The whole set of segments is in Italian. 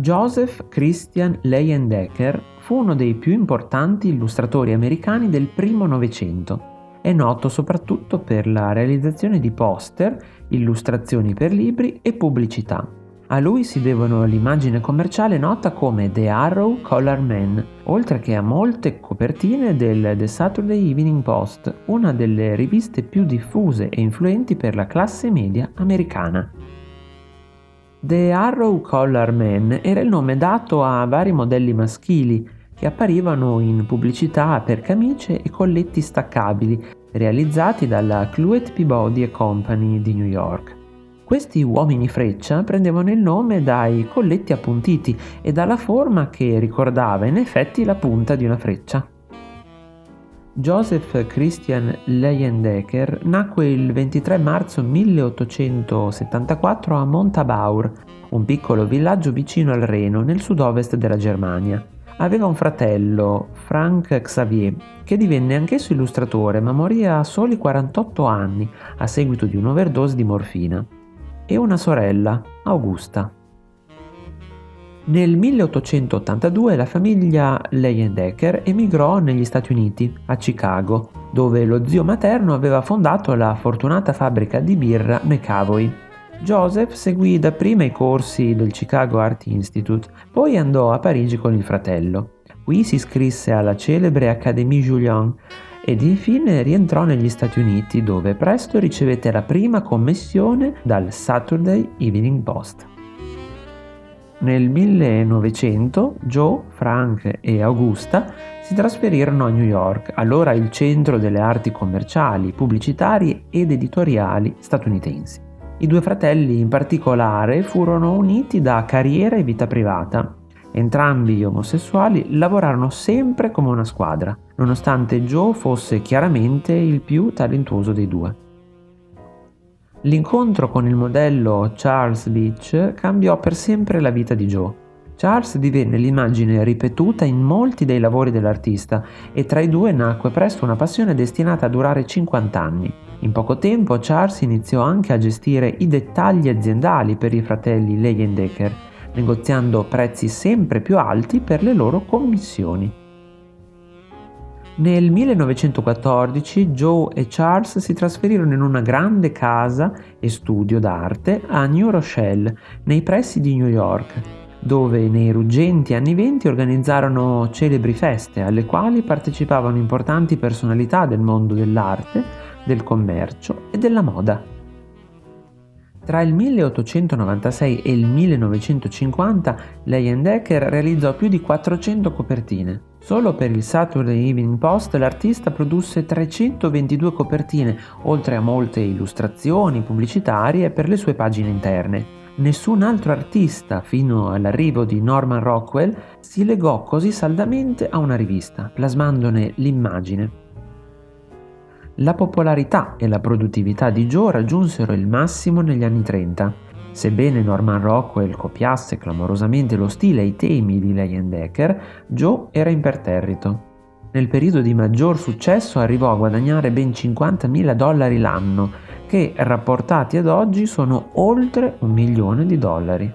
Joseph Christian Leyendecker fu uno dei più importanti illustratori americani del primo Novecento. È noto soprattutto per la realizzazione di poster, illustrazioni per libri e pubblicità. A lui si devono l'immagine commerciale nota come The Arrow Color Man, oltre che a molte copertine del The Saturday Evening Post, una delle riviste più diffuse e influenti per la classe media americana. The Arrow Color Man era il nome dato a vari modelli maschili che apparivano in pubblicità per camicie e colletti staccabili realizzati dalla Cluett Peabody Company di New York. Questi uomini freccia prendevano il nome dai colletti appuntiti e dalla forma che ricordava in effetti la punta di una freccia. Joseph Christian Leyendecker nacque il 23 marzo 1874 a Montabaur, un piccolo villaggio vicino al Reno, nel sud-ovest della Germania. Aveva un fratello, Frank Xavier, che divenne anch'esso illustratore, ma morì a soli 48 anni a seguito di un'overdose di morfina, e una sorella, Augusta. Nel 1882 la famiglia Leyendecker emigrò negli Stati Uniti, a Chicago, dove lo zio materno aveva fondato la fortunata fabbrica di birra McAvoy. Joseph seguì dapprima i corsi del Chicago Art Institute, poi andò a Parigi con il fratello. Qui si iscrisse alla celebre Académie Julian ed infine rientrò negli Stati Uniti, dove presto ricevette la prima commissione dal Saturday Evening Post. Nel 1900 Joe, Frank e Augusta si trasferirono a New York, allora il centro delle arti commerciali, pubblicitarie ed editoriali statunitensi. I due fratelli in particolare furono uniti da carriera e vita privata. Entrambi omosessuali lavorarono sempre come una squadra, nonostante Joe fosse chiaramente il più talentuoso dei due. L'incontro con il modello Charles Beach cambiò per sempre la vita di Joe. Charles divenne l'immagine ripetuta in molti dei lavori dell'artista e tra i due nacque presto una passione destinata a durare 50 anni. In poco tempo Charles iniziò anche a gestire i dettagli aziendali per i fratelli Leyendecker, negoziando prezzi sempre più alti per le loro commissioni. Nel 1914 Joe e Charles si trasferirono in una grande casa e studio d'arte a New Rochelle, nei pressi di New York, dove nei ruggenti anni '20 organizzarono celebri feste alle quali partecipavano importanti personalità del mondo dell'arte, del commercio e della moda. Tra il 1896 e il 1950 Leyendecker realizzò più di 400 copertine. Solo per il Saturday Evening Post l'artista produsse 322 copertine, oltre a molte illustrazioni pubblicitarie per le sue pagine interne. Nessun altro artista, fino all'arrivo di Norman Rockwell, si legò così saldamente a una rivista, plasmandone l'immagine. La popolarità e la produttività di Joe raggiunsero il massimo negli anni 30. Sebbene Norman Rockwell copiasse clamorosamente lo stile e i temi di Leyendecker, Joe era imperterrito. Nel periodo di maggior successo arrivò a guadagnare ben $50.000 l'anno, che rapportati ad oggi sono oltre $1 milione.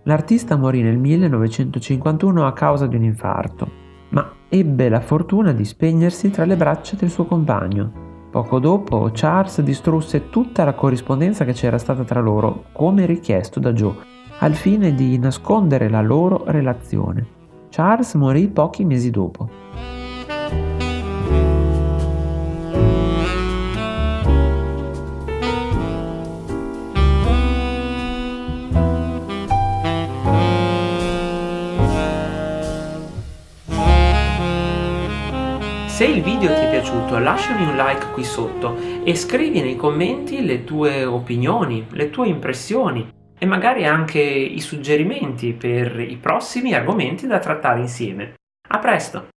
L'artista morì nel 1951 a causa di un infarto, ma ebbe la fortuna di spegnersi tra le braccia del suo compagno. Poco dopo Charles distrusse tutta la corrispondenza che c'era stata tra loro, come richiesto da Joe, al fine di nascondere la loro relazione. Charles morì pochi mesi dopo. Se il video ti è piaciuto, lasciami un like qui sotto e scrivi nei commenti le tue opinioni, le tue impressioni e magari anche i suggerimenti per i prossimi argomenti da trattare insieme. A presto!